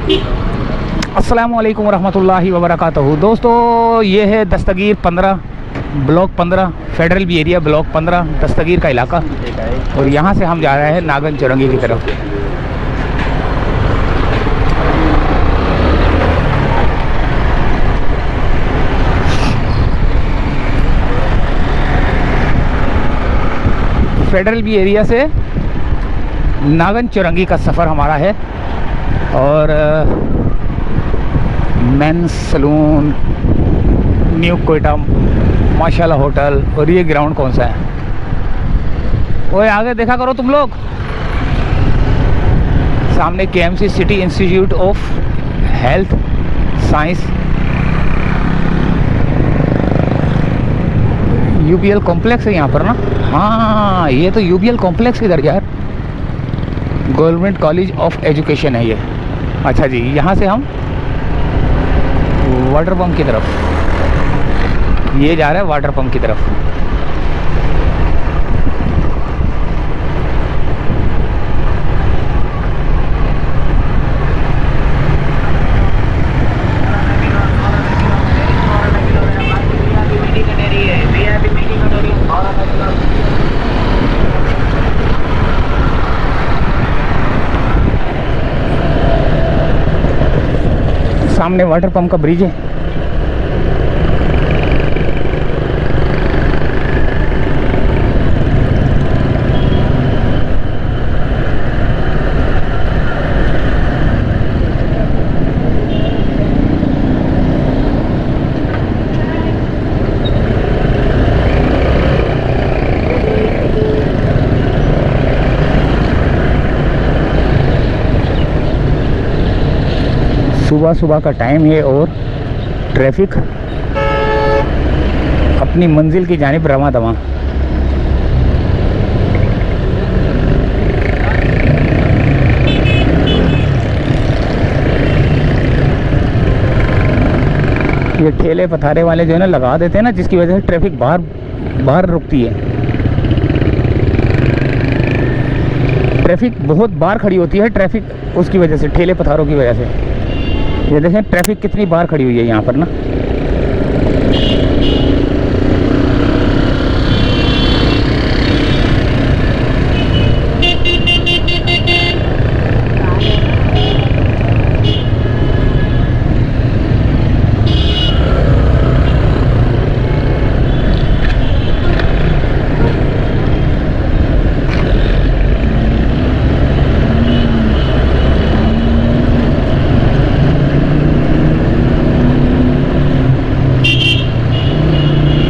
अस्सलामु अलैकुम रहमतुल्लाहि व बरकातहू। दोस्तों, ये है Dastagir 15 block 15 Federal B Area block 15 Dastagir का इलाका, और यहाँ से हम जा रहे हैं नागन चौरंगी की तरफ। फेडरल बी एरिया से नागन चौरंगी का सफ़र हमारा है, और मेंस सलून, न्यू कोयटा माशाल्लाह होटल, और ये ग्राउंड कौन सा है? ओए आगे देखा करो तुम लोग, सामने KMC city institute of health science UBL complex है यहाँ पर ना। हाँ, ये तो यूबीएल कॉम्प्लेक्स इधर यार, गवर्नमेंट कॉलेज ऑफ एजुकेशन है ये। अच्छा जी, यहाँ से हम वाटर पंप की तरफ, ये जा रहा है वाटर पंप की तरफ। सामने वाटर पंप का ब्रिज है। सुबह सुबह का टाइम है और ट्रैफिक अपनी मंजिल की जानिब रवां दवां। ये ठेले पथारे वाले जो है ना लगा देते हैं ना, जिसकी वजह से ट्रैफिक बाहर रुकती है। ट्रैफिक बहुत बार खड़ी होती है, ट्रैफिक उसकी वजह से, ठेले पथारों की वजह से। ये देखें ट्रैफिक कितनी बार खड़ी हुई है यहाँ पर ना।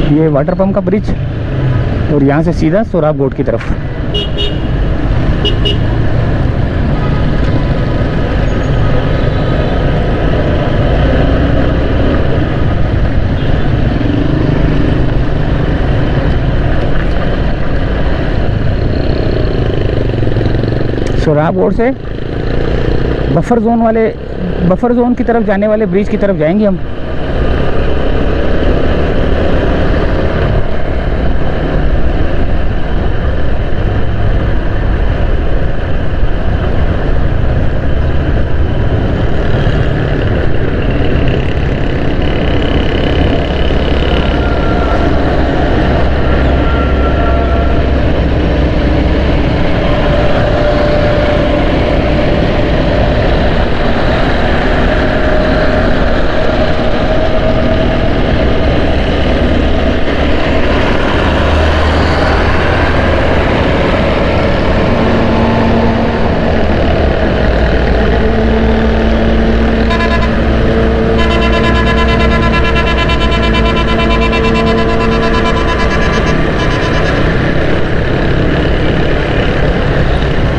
ये वाटर पंप का ब्रिज, और यहाँ से सीधा सोराब गोट की तरफ। सोराब गोट से बफर जोन की तरफ जाने वाले ब्रिज की तरफ जाएंगे हम।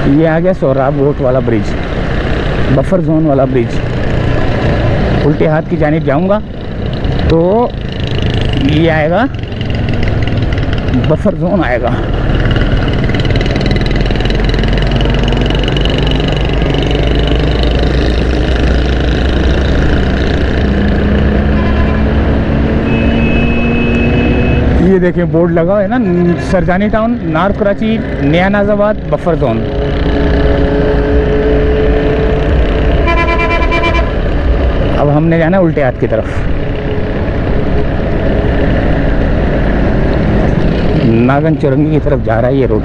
ये आ गया सोराब गोट वाला ब्रिज, बफर जोन वाला ब्रिज। उल्टे हाथ की जानिब जाऊंगा तो ये आएगा बफर जोन आएगा। ये देखें बोर्ड लगा है ना, सरजानी टाउन, नॉर्थ कराची, नया नाजाबाद, बफर जोन। हमने जाना उल्टे हाथ की तरफ। नागन चुरंगी की तरफ जा रहा है ये रोड।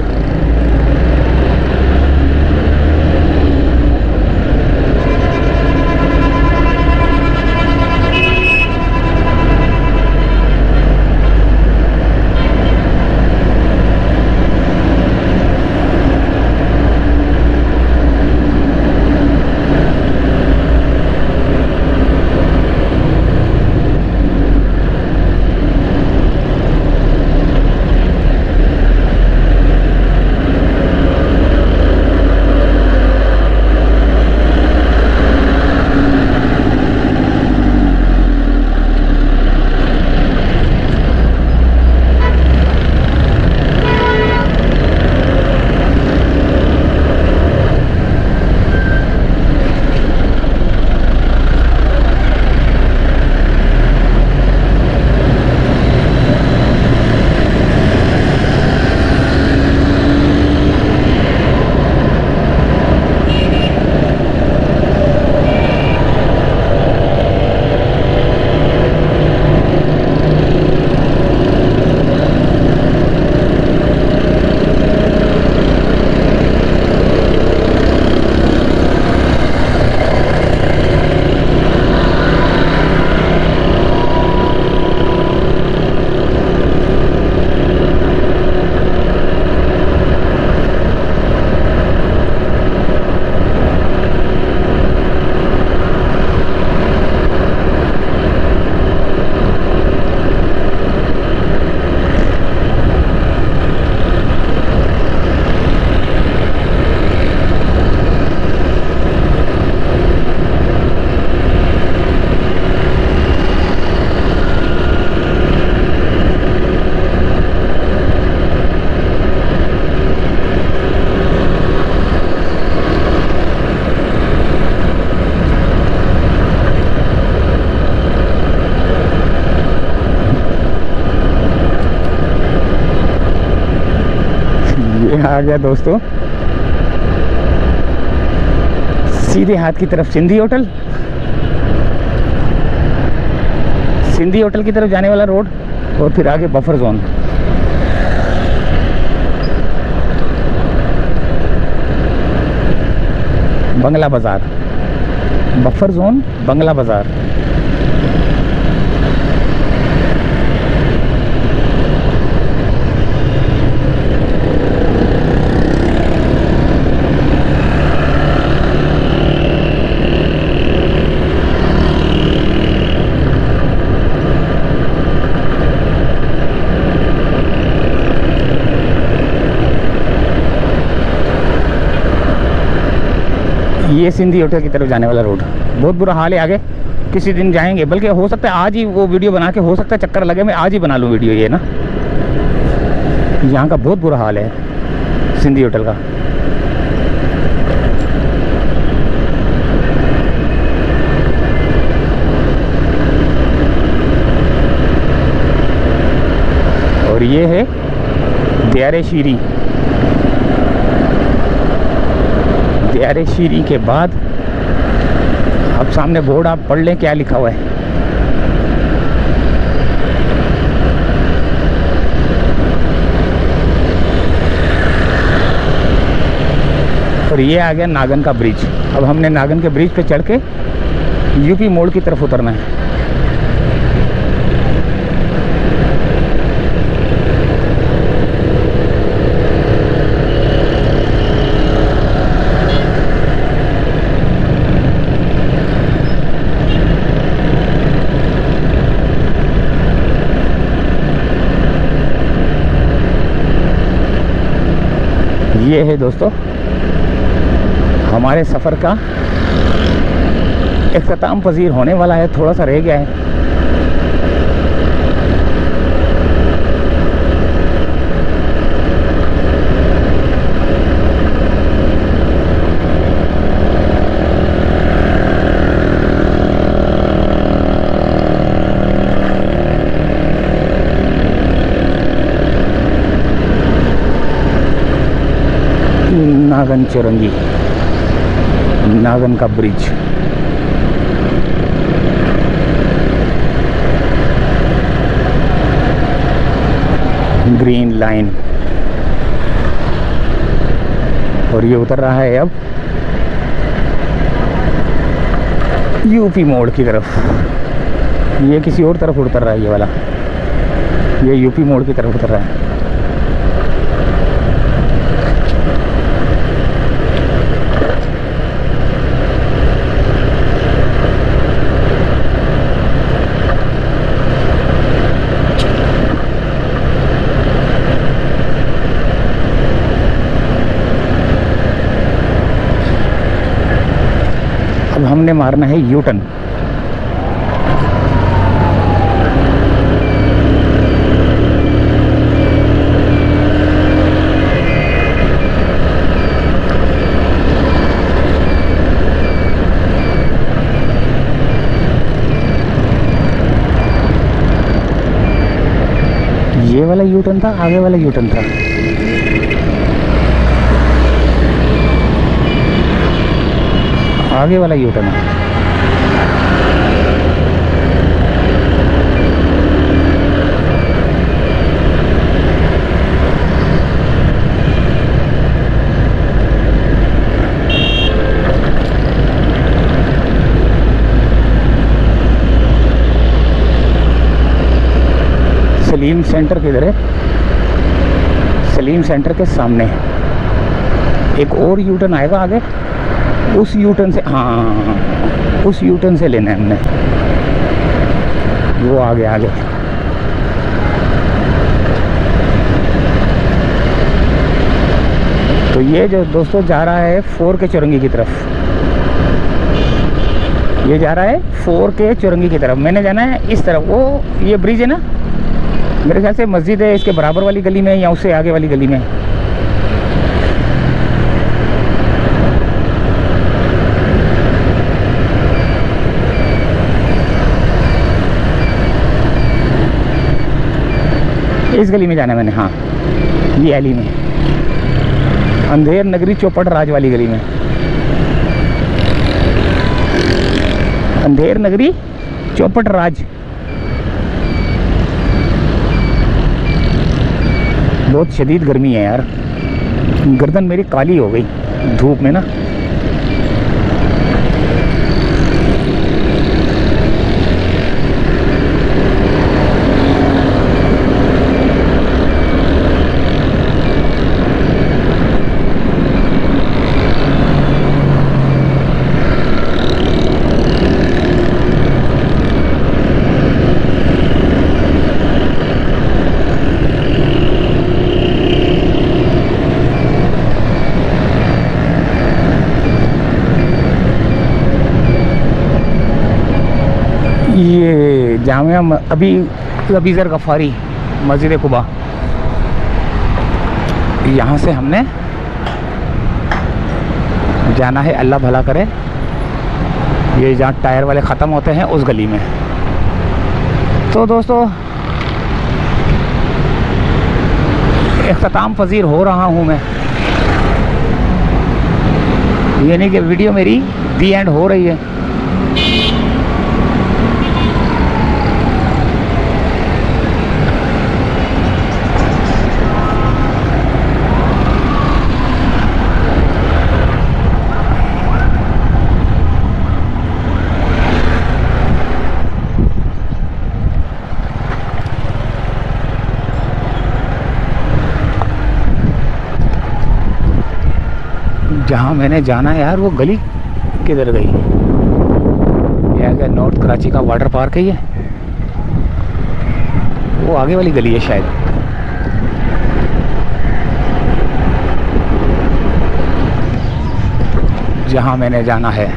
आ गया दोस्तों सीधे हाथ की तरफ सिंधी होटल। सिंधी होटल की तरफ जाने वाला रोड और फिर आगे बफर जोन। बंगला बाजार, बफर जोन बंगला बाजार। ये सिंधी होटल की तरफ जाने वाला रोड। बहुत बुरा हाल है आगे, किसी दिन जाएंगे, बल्कि हो सकता है आज ही वो वीडियो बना के, हो सकता है चक्कर लगे मैं आज ही बना लूँ वीडियो ये ना। यहाँ का बहुत बुरा हाल है सिंधी होटल का। और ये है दियारे शीरी। दियारे शीरी के बाद अब सामने बोर्ड आप पढ़ लें क्या लिखा हुआ है। और ये आ गया नागन का ब्रिज। अब हमने नागन के ब्रिज पे चढ़ के यूपी मोड़ की तरफ उतरना है। ये है दोस्तों हमारे सफ़र का इख्तिताम पजीर होने वाला है, थोड़ा सा रह गया है। नागन चुरंगी, नागन का ब्रिज। ग्रीन लाइन, और ये उतर रहा है अब यूपी मोड़ की तरफ। ये किसी और तरफ उतर रहा है, ये वाला, ये यूपी मोड़ की तरफ उतर रहा है। अब हमने मारना है यू टर्न। ये वाला यू टर्न था, आगे वाला यू टर्न था। आगे वाला यू टर्न है। सलीम सेंटर किधर है? सलीम सेंटर के सामने एक और यू टर्न आएगा आगे, उस यू टर्न से, हाँ उस यू टर्न से लेना है हमने, वो आगे आगे। तो ये जो दोस्तों जा रहा है 4K चौरंगी की तरफ, ये जा रहा है 4K चौरंगी की तरफ। मैंने जाना है इस तरफ, वो ये ब्रिज है ना, मेरे ख्याल से मस्जिद है इसके बराबर वाली गली में या उससे आगे वाली गली में। इस गली में जाना है मैंने, हाँ ये गली में, अंधेर नगरी चौपट राज वाली गली में। अंधेर नगरी चौपट राज। बहुत शदीद गर्मी है यार, गर्दन मेरी काली हो गई धूप में ना। ये जामिया अबीज़र गफ़ारी मस्जिद कुबा, यहाँ से हमने जाना है, अल्लाह भला करे, ये जहाँ टायर वाले ख़त्म होते हैं उस गली में। तो दोस्तों इख्तिताम पज़ीर हो रहा हूँ मैं, यानी कि वीडियो मेरी दी एंड हो रही है। जहाँ मैंने जाना है यार, वो गली किधर गई? ये आ गया नॉर्थ कराची का वाटर पार्क है, ये वो आगे वाली गली है शायद। जहाँ मैंने जाना है।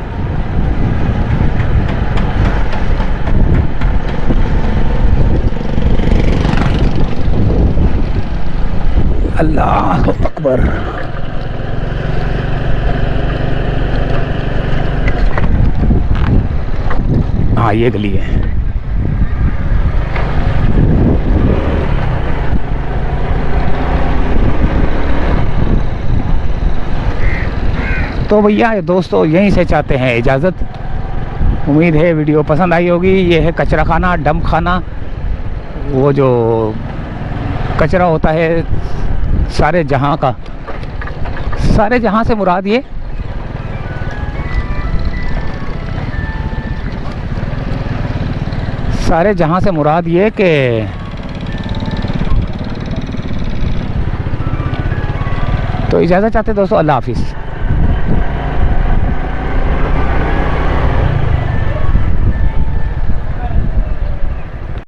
अल्लाह अकबर। हाँ ये गली है। तो भैया दोस्तों यहीं से चाहते हैं इजाज़त। उम्मीद है वीडियो पसंद आई होगी। ये है कचरा खाना, डंप खाना, वो जो कचरा होता है सारे जहां का। सारे जहां से मुराद ये सारे जहां से मुराद ये कि तो इजाज़त चाहते दोस्तों, अल्लाह हाफिज़।